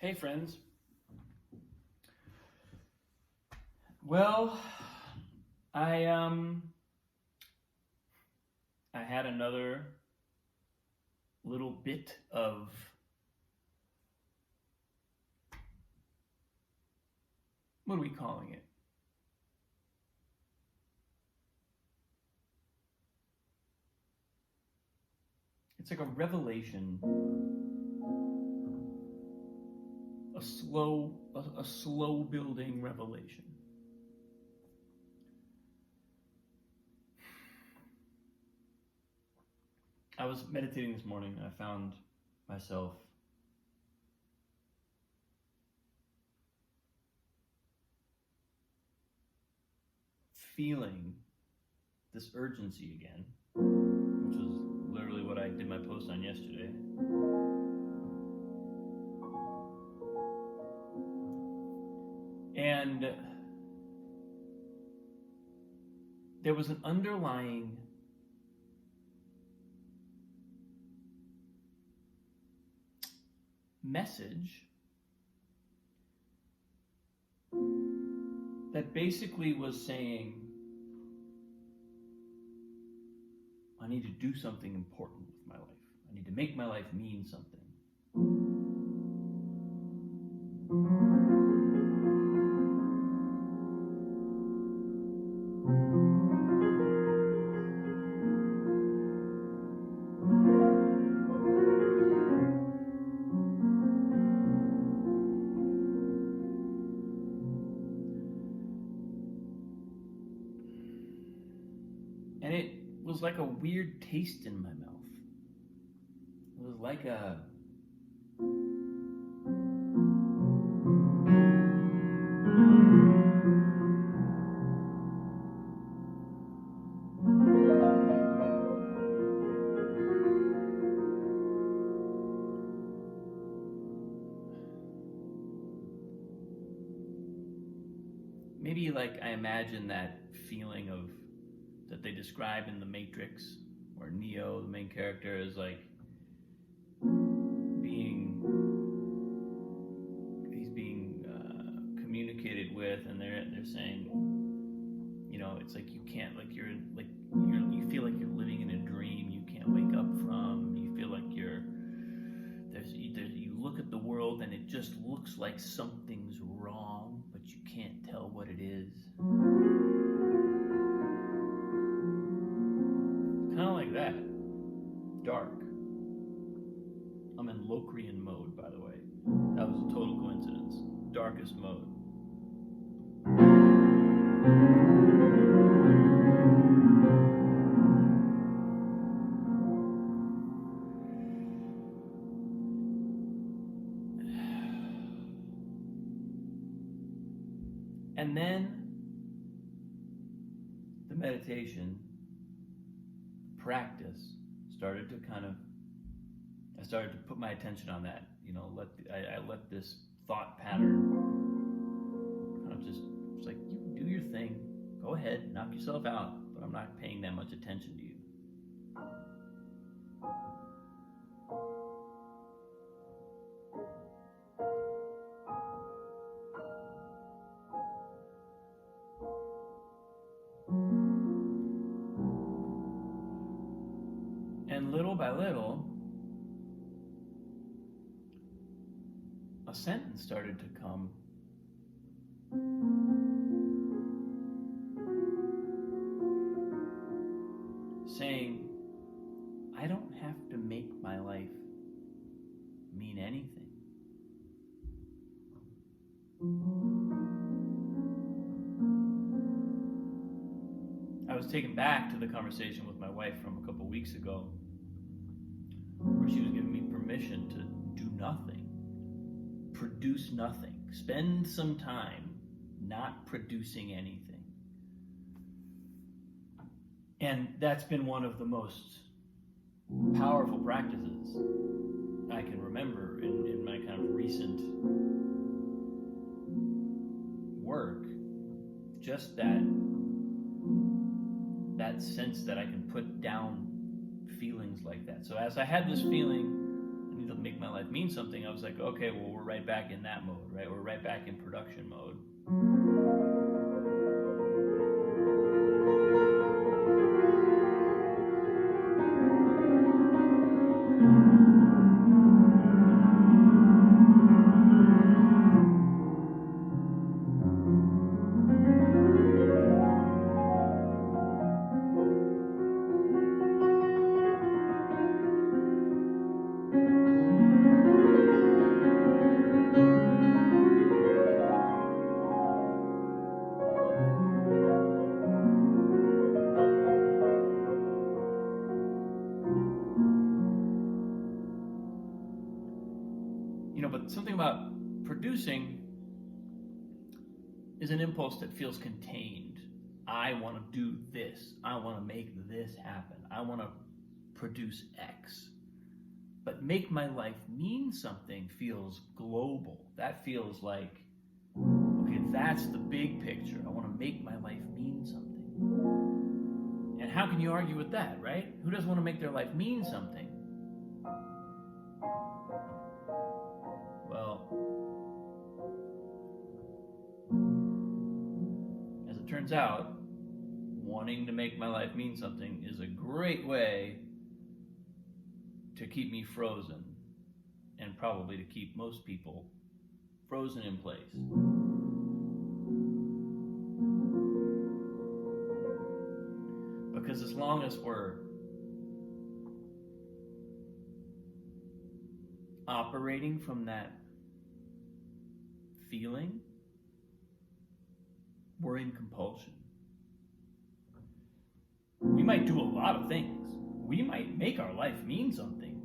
Hey friends. Well, I had another little bit of what are we calling it? It's like a revelation, a slow building revelation. I was meditating this morning and I found myself feeling this urgency again, which was literally what I did my post on yesterday. And there was an underlying message that basically was saying, I need to do something important with my life. I need to make my life mean something. And it was like a weird taste in my mouth. It was like a maybe like I imagine that feeling of that they describe in The Matrix, where Neo, the main character, is like he's being communicated with, and they're saying, you know, it's like you can't, like you feel like you're living in a dream you can't wake up from. You feel like you look at the world and it just looks like something's wrong, but you can't tell what it is. Kind of like that. Dark. I'm in Locrian mode, by the way. That was a total coincidence. Darkest mode. And then the meditation practice started to I started to put my attention on that, you know, I let this thought pattern kind of just, it's like, you do your thing, go ahead, knock yourself out, but I'm not paying that much attention to you. And little by little, a sentence started to come. Saying, I don't have to make my life mean anything. I was taken back to the conversation with my wife from a couple weeks ago, where she was giving me permission to do nothing, produce nothing, spend some time not producing anything. And that's been one of the most powerful practices I can remember in my kind of recent work. Just that sense that I can put down feelings like that. So as I had this feeling, I need to make my life mean something, I was like, okay, well, we're right back in that mode, right? We're right back in production mode. But something about producing is an impulse that feels contained. I want to do this. I want to make this happen. I want to produce X. But make my life mean something feels global. That feels like, okay, that's the big picture. I want to make my life mean something. And how can you argue with that, right? Who doesn't want to make their life mean something? Turns out, wanting to make my life mean something is a great way to keep me frozen, and probably to keep most people frozen in place. Because as long as we're operating from that feeling, we're in compulsion. We might do a lot of things. We might make our life mean something,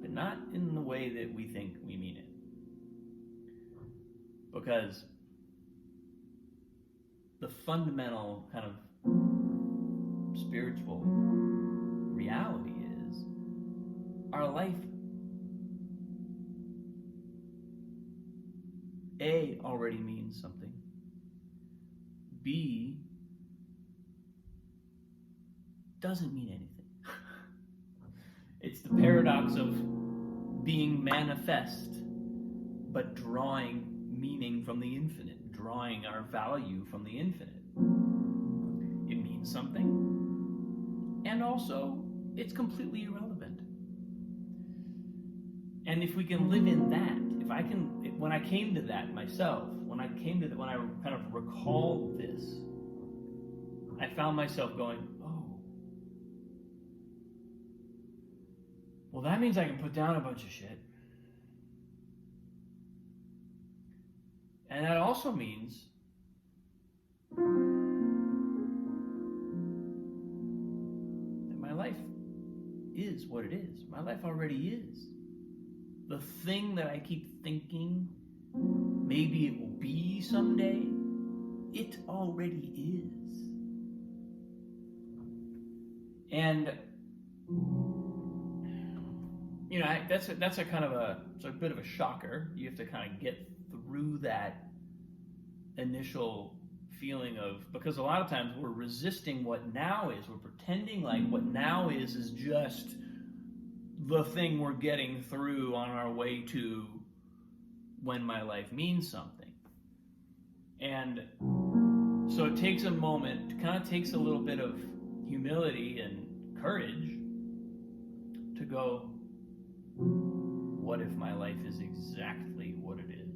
but not in the way that we think we mean it. Because the fundamental kind of spiritual reality is our life A, already means something. B, doesn't mean anything. It's the paradox of being manifest, but drawing meaning from the infinite, drawing our value from the infinite. It means something, and also it's completely irrelevant. And if we can live in that, when I came to that myself, when I kind of recalled this, I found myself going, oh, well, that means I can put down a bunch of shit. And that also means that my life is what it is. My life already is. The thing that I keep thinking maybe it will be someday, it already is. And that's a kind of it's a bit of a shocker. You have to kind of get through that initial feeling of, because a lot of times we're resisting what now is. We're pretending like what now is just the thing we're getting through on our way to when my life means something. And so it takes a moment, it kind of takes a little bit of humility and courage to go, what if my life is exactly what it is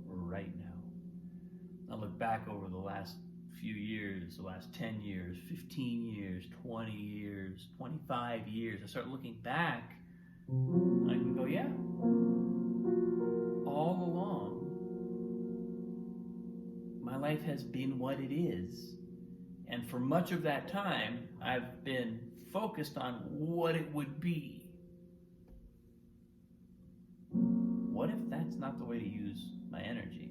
right now? I look back over the last few years, the last 10 years, 15 years, 20 years, 25 years. I start looking back, and I can go, yeah, all along, my life has been what it is. And for much of that time, I've been focused on what it would be. What if that's not the way to use my energy?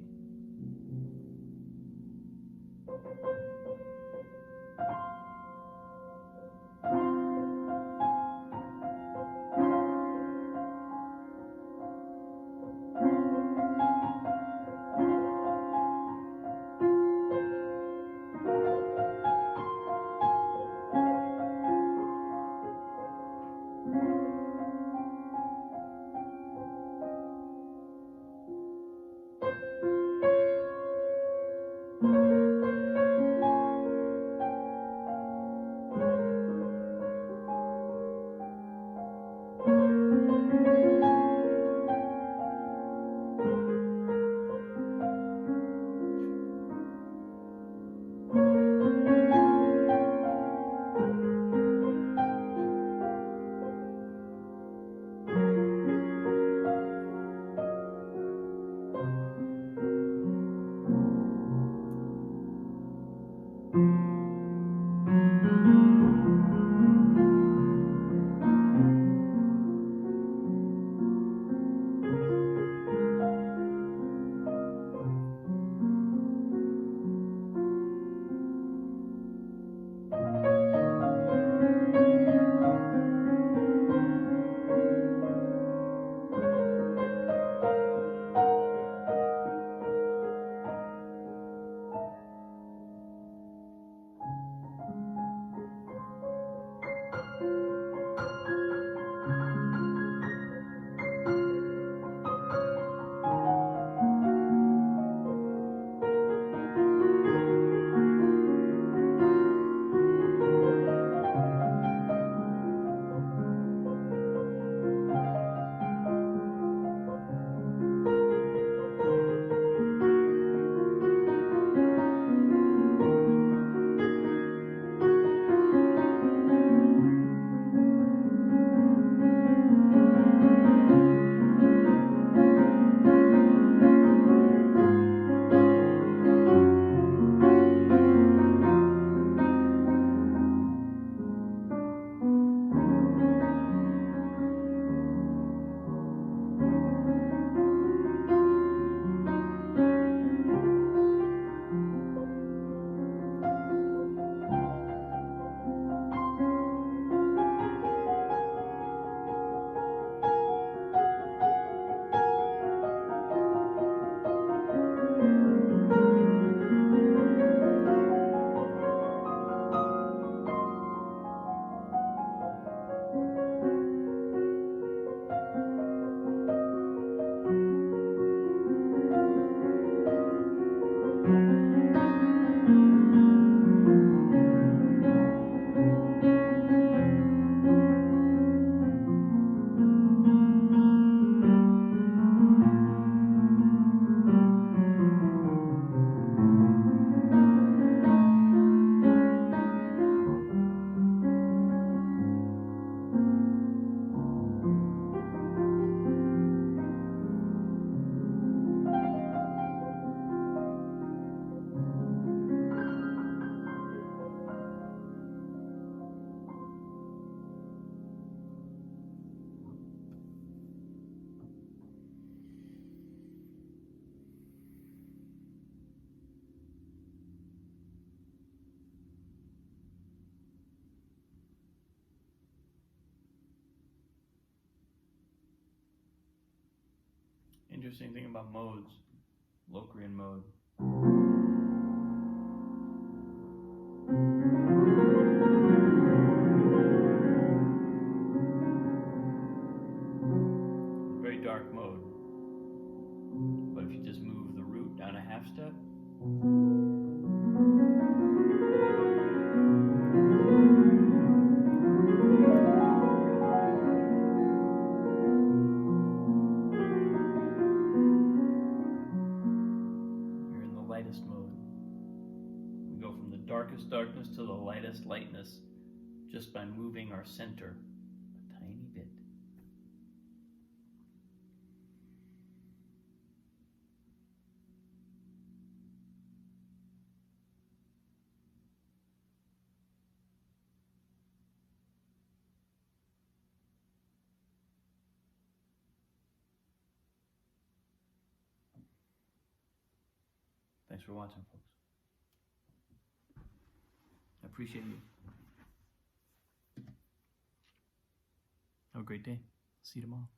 Interesting thing about modes, Locrian mode. Very dark mode. But if you just move the root down a half step, you're in the lightest mode. We go from the darkest darkness to the lightest lightness just by moving our center a tiny bit. Thanks for watching, folks. I appreciate you. Have a great day. See you tomorrow.